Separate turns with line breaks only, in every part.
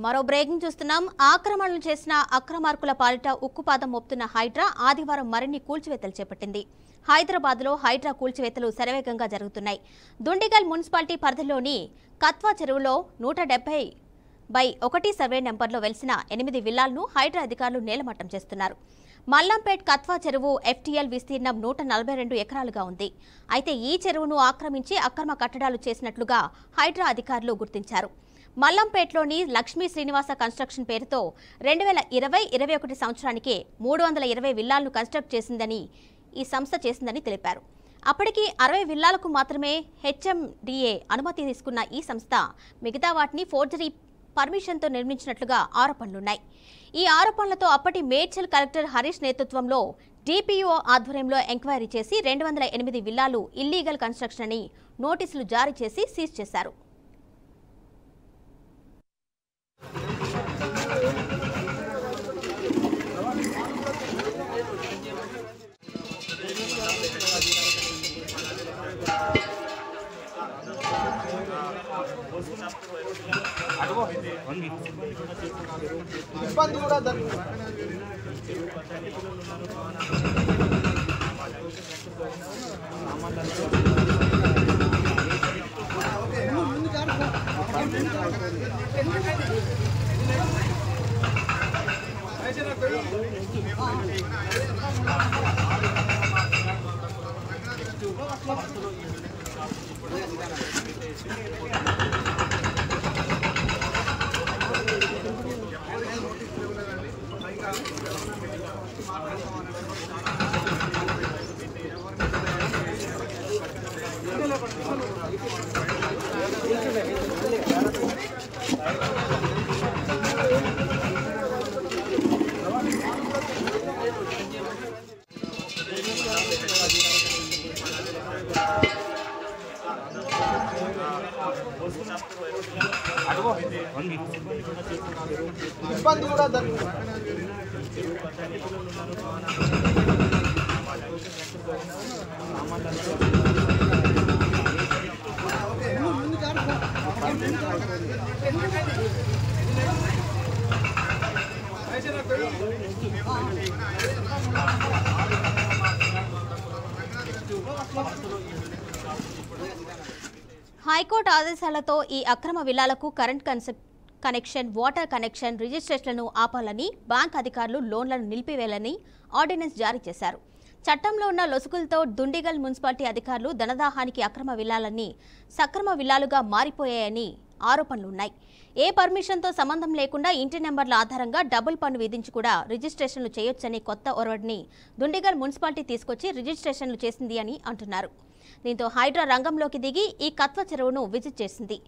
మరో బ్రేకింగ్ చూస్తున్నాం. ఆక్రమణలు చేసిన అక్రమార్కుల పాలిట ఉక్కుపాదం మోపుతున్న హైడ్రా ఆదివారం మరిన్ని కూల్చివేతలు చేపట్టింది. హైదరాబాద్లో హైడ్రా కూల్చివేతలు శరవేగంగా జరుగుతున్నాయి. దుండిగల్ మున్సిపాలిటీ పరిధిలోని కత్వా చెరువులో 170/1 సర్వే నెంబర్లో వెలిసిన 8 విల్లాలను హైడ్రా అధికారులు నేలమట్టం చేస్తున్నారు. మల్లంపేట్ కత్వా చెరువు ఎఫ్టీఎల్ విస్తీర్ణం 142 ఎకరాలుగా ఉంది. అయితే ఈ చెరువును ఆక్రమించి అక్రమ కట్టడాలు చేసినట్లుగా హైడ్రా అధికారులు గుర్తించారు. మల్లంపేట్లోని లక్ష్మీ శ్రీనివాస కన్స్ట్రక్షన్ పేరుతో 2020-21 సంవత్సరానికి 320 విల్లాలను కన్స్ట్రక్ట్ చేసిందని ఈ సంస్థ చేసిందని తెలిపారు. అప్పటికి 60 విల్లాలకు మాత్రమే హెచ్ఎండిఏ అనుమతి తీసుకున్న ఈ సంస్థ మిగతా వాటిని ఫోర్జరీ పర్మిషన్తో నిర్మించినట్లుగా ఆరోపణలున్నాయి. ఈ ఆరోపణలతో అప్పటి మేడ్చల్ కలెక్టర్ హరీష్ నేతృత్వంలో డిపిఓ ఆధ్వర్యంలో ఎంక్వైరీ చేసి 208 విల్లాలు ఇల్లీగల్ కన్స్ట్రక్షన్ అని నోటీసులు జారీ చేసి సీజ్ చేశారు. హైకోర్టు ఆదేశాలతో ఈ అక్రమ విల్లాలకు కరెంట్ కనెక్షన్, వాటర్ కనెక్షన్, రిజిస్ట్రేషన్లను ఆపాలని, బ్యాంక్ అధికారులు లోన్లను నిలిపివేయాలని ఆర్డినెన్స్ జారీ చేశారు. చట్టంలో ఉన్న లొసుగులతో దుండిగల్ మున్సిపాలిటీ అధికారులు ధనదాహానికి అక్రమ విల్లాలన్నీ సక్రమ విల్లాలుగా మారిపోయాయని ఆరోపణలున్నాయి. ఏ పర్మిషన్తో సంబంధం లేకుండా ఇంటి నెంబర్ల ఆధారంగా డబుల్ పన్ను విధించి కూడా రిజిస్ట్రేషన్లు చేయొచ్చని కొత్త ఒరవడిని దుండిగల్ మున్సిపాలిటీ తీసుకొచ్చి రిజిస్ట్రేషన్లు చేసింది అని అంటున్నారు. దీంతో హైడ్రా రంగంలోకి దిగి ఈ కత్వ చెరువును విజిట్ చేసింది.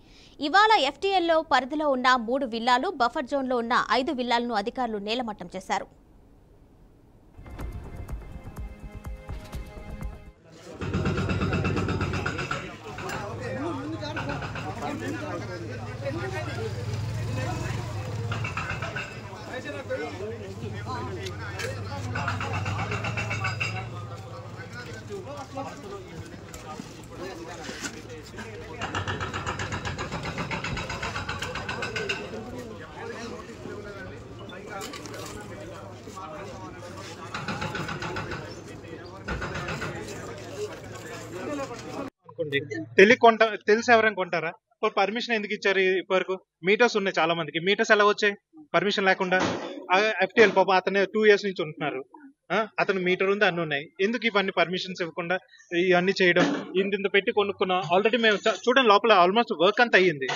ఇవాళ ఎఫ్టీఎల్లో పరిధిలో ఉన్న 3 విల్లాలు, బఫర్ జోన్లో ఉన్న 5 విల్లాలను అధికారులు నేలమట్టం చేశారు.
తెలిసి ఎవరైనా కొంటారా? పర్మిషన్ ఎందుకు ఇచ్చారు? ఇప్పటివరకు మీటర్స్ ఉన్నాయి, చాలా మందికి మీటర్స్ ఎలా వచ్చాయి పర్మిషన్ లేకుండా? ఎఫ్టీఎల్ పాప అతను 2 years నుంచి ఉంటున్నారు, అతను మీటర్ ఉంది, అన్ని ఉన్నాయి. ఎందుకు ఇవన్నీ పర్మిషన్స్ ఇవ్వకుండా ఇవన్నీ చేయడం? ఇంత పెట్టి కొనుక్కున్నాం ఆల్రెడీ. మేము చూడండి, లోపల ఆల్మోస్ట్ వర్క్ అంతా అయ్యింది.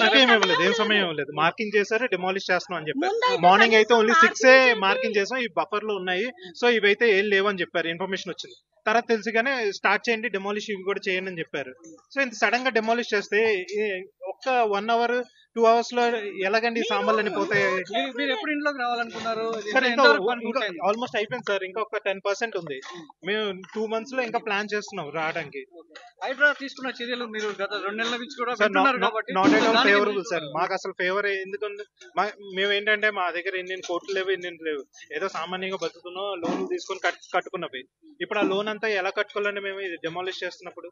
నాకేం ఇవ్వలేదు, ఏం సమయం ఇవ్వలేదు. మార్కింగ్ చేశారు, డెమాలిష్ చేస్తున్నాం అని చెప్పారు. మార్నింగ్ అయితే ఓన్లీ 6 మార్కింగ్ చేసాం, ఈ బఫర్ లో ఉన్నాయి, సో ఇవైతే ఏం లేవని చెప్పారు. ఇన్ఫర్మేషన్ వచ్చింది తర్వాత తెలిసిగానే స్టార్ట్ చేయండి, డెమాలిష్ ఇవి కూడా చేయండి అని చెప్పారు. సో ఇంత సడన్ గా డెమాలిష్ చేస్తే ఒక్క 1 hour 2 అవర్స్ లో ఎలాగండి సామాన్లన్నీ పోతాయి?
మీరు ఎప్పుడు ఇంట్లోకి రావాలనుకున్నారు?
సార్ ఇంకా
ఎంతవరకు పని పూర్తయింది?
ఆల్మోస్ట్ అయిపోయింది సార్. ఇంకా ఒక 10% ఉంది. మేము 2 months లో ఇంకా ప్లాన్ చేస్తున్నాం రావడానికి.
హైడ్రా తీసుకున్న చర్యలు మీరు గత 2 నెలల నుంచి కూడా
సార్
వింటున్నారు కాబట్టి
నాట్ ఎట్ ఆల్
దానికి
ఫేవరబుల్ సార్. మాకు అసలు ఫేవర్ ఎందుకంటే మేము ఏంటంటే మా దగ్గర ఇన్ని కోట్లు లేవు, ఇన్ని లేవు. ఏదో సామాన్యంగా బతుకుతున్నాం, లోన్లు తీసుకొని కట్టుకున్నవి. ఇప్పుడు ఆ లోన్ అంతా ఎలా కట్టుకోవాలండి మేము ఇది డెమాలిష్ చేస్తున్నప్పుడు?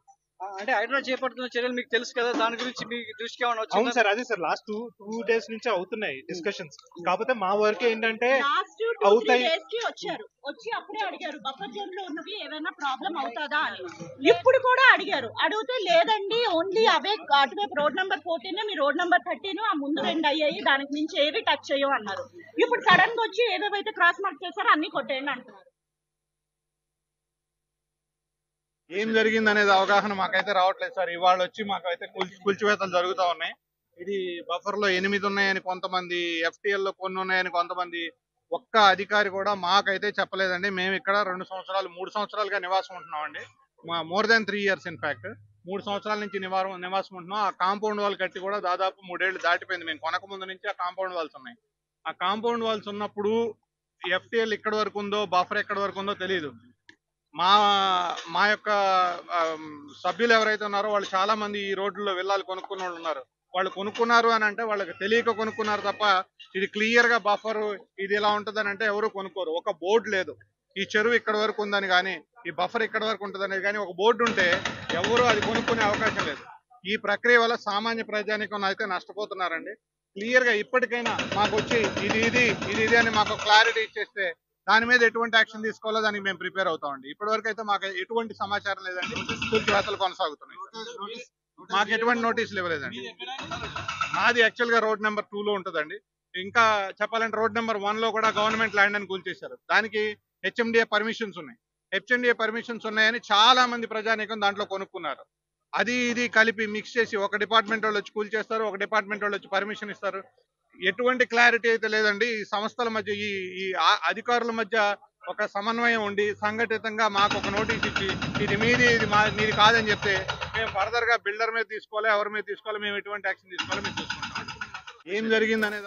అంటే హైడ్రా చేపడుతున్న చర్యలు మీకు తెలుసు కదా, దాని గురించి మీ దృష్టికి ఏమైనా
అవును
వచ్చిందా?
సార్, అదే సార్ లాస్ట్ టూ డేస్ నుంచి అవుతున్నాయి డిస్కషన్స్. కాకపోతే మా వర్క్ ఏంటంటే
లాస్ట్ 2-3
అవుతాయి.
డేస్ కి వచ్చారు, వచ్చి అప్పుడే అడిగారు బఫర్ జోన్ లో ఉన్నవి ఏమైనా ప్రాబ్లం అవుతాదా అని. ఇప్పుడు కూడా అడిగారు, అడిగితే లేదండి ఓన్లీ అవే అటువైపు రోడ్ నెంబర్ 14 మీ రోడ్ నెంబర్ 13 ఆ ముందు 2 అయ్యాయి, దానికి మించి ఏవి టచ్ చేయవు అన్నారు. ఇప్పుడు సడన్ గా వచ్చి ఏవేవైతే క్రాస్ మార్క్ చేశారో అన్ని కొట్టేయండి అంటున్నారు.
ఏం జరిగింది అనేది అవగాహన మాకైతే రావట్లేదు సార్. ఇవాళ వచ్చి మాకైతే కూల్చివేతలు జరుగుతూ ఉన్నాయి. ఇది బఫర్ లో 8 ఉన్నాయని కొంతమంది, FTL లో కొన్ని ఉన్నాయని కొంతమంది. ఒక్క అధికారి కూడా మాకైతే చెప్పలేదండి. మేము ఇక్కడ 2 సంవత్సరాలు 3 సంవత్సరాలుగా నివాసం ఉంటున్నామండి. More than 3 years in fact. 3 సంవత్సరాల నుంచి నివాసం ఉంటున్నాం. ఆ కాంపౌండ్ వాల్ కట్టి కూడా దాదాపు 3 ఏళ్ళు దాటిపోయింది. మేము కొనక ముందు నుంచి ఆ కాంపౌండ్ వాల్స్ ఉన్నాయి. ఆ కాంపౌండ్ వాల్స్ ఉన్నప్పుడు FTL ఎక్కడి వరకు ఉందో, బఫర్ ఎక్కడి వరకు ఉందో తెలియదు. మా యొక్క సభ్యులు ఎవరైతే ఉన్నారో వాళ్ళు చాలా మంది ఈ రోడ్లలో విల్లాలు కొనుక్కున్న వాళ్ళు ఉన్నారు. వాళ్ళు కొనుక్కున్నారు అని అంటే వాళ్ళకి తెలియక కొనుక్కున్నారు తప్ప ఇది క్లియర్ గా బఫర్ ఇది ఇలా ఉంటుందని అంటే ఎవరు కొనుక్కోరు. ఒక బోర్డు లేదు, ఈ చెరువు ఇక్కడ వరకు ఉందని కానీ, ఈ బఫర్ ఇక్కడ వరకు ఉంటుంది అనేది కానీ ఒక బోర్డు ఉంటే ఎవరు అది కొనుక్కునే అవకాశం లేదు. ఈ ప్రక్రియ వల్ల సామాన్య ప్రజానికం అయితే నష్టపోతున్నారండి. క్లియర్ గా ఇప్పటికైనా మాకు వచ్చి ఇది అని మాకు క్లారిటీ ఇచ్చేస్తే దాని మీద ఎటువంటి యాక్షన్ తీసుకోవాలో దానికి మేము ప్రిపేర్ అవుతామండి. ఇప్పటి వరకు అయితే మాకు ఎటువంటి సమాచారం లేదండి. కూల్చివేతలు కొనసాగుతున్నాయి. మాకు ఎటువంటి నోటీసులు ఇవ్వలేదండి. మాది యాక్చువల్ గా రోడ్ నెంబర్ 2 లో ఉంటుందండి. ఇంకా చెప్పాలంటే రోడ్ నెంబర్ 1 లో కూడా గవర్నమెంట్ ల్యాండ్ అని కూల్చేశారు. దానికి HMDA పర్మిషన్స్ ఉన్నాయి. HMDA పర్మిషన్స్ ఉన్నాయని చాలా మంది ప్రజానీకం దాంట్లో కొనుక్కున్నారు. అది ఇది కలిపి మిక్స్ చేసి ఒక డిపార్ట్మెంట్ వాళ్ళు వచ్చి కూల్చేస్తారు, ఒక డిపార్ట్మెంట్ వాళ్ళు వచ్చి పర్మిషన్ ఇస్తారు. ఎటువంటి క్లారిటీ అయితే లేదండి. ఈ సంస్థల మధ్య ఈ అధికారుల మధ్య ఒక సమన్వయం ఉండి సంఘటితంగా మాకు ఒక నోటీస్ ఇచ్చి ఇది మీది కాదని చెప్తే మేము ఫర్దర్ గా బిల్డర్ మీద తీసుకోవాలి, ఎవరి మీద తీసుకోవాలి, మేము ఎటువంటి యాక్షన్ తీసుకోవాలి మేము చూసుకుంటాం. ఏం జరిగింది అనేది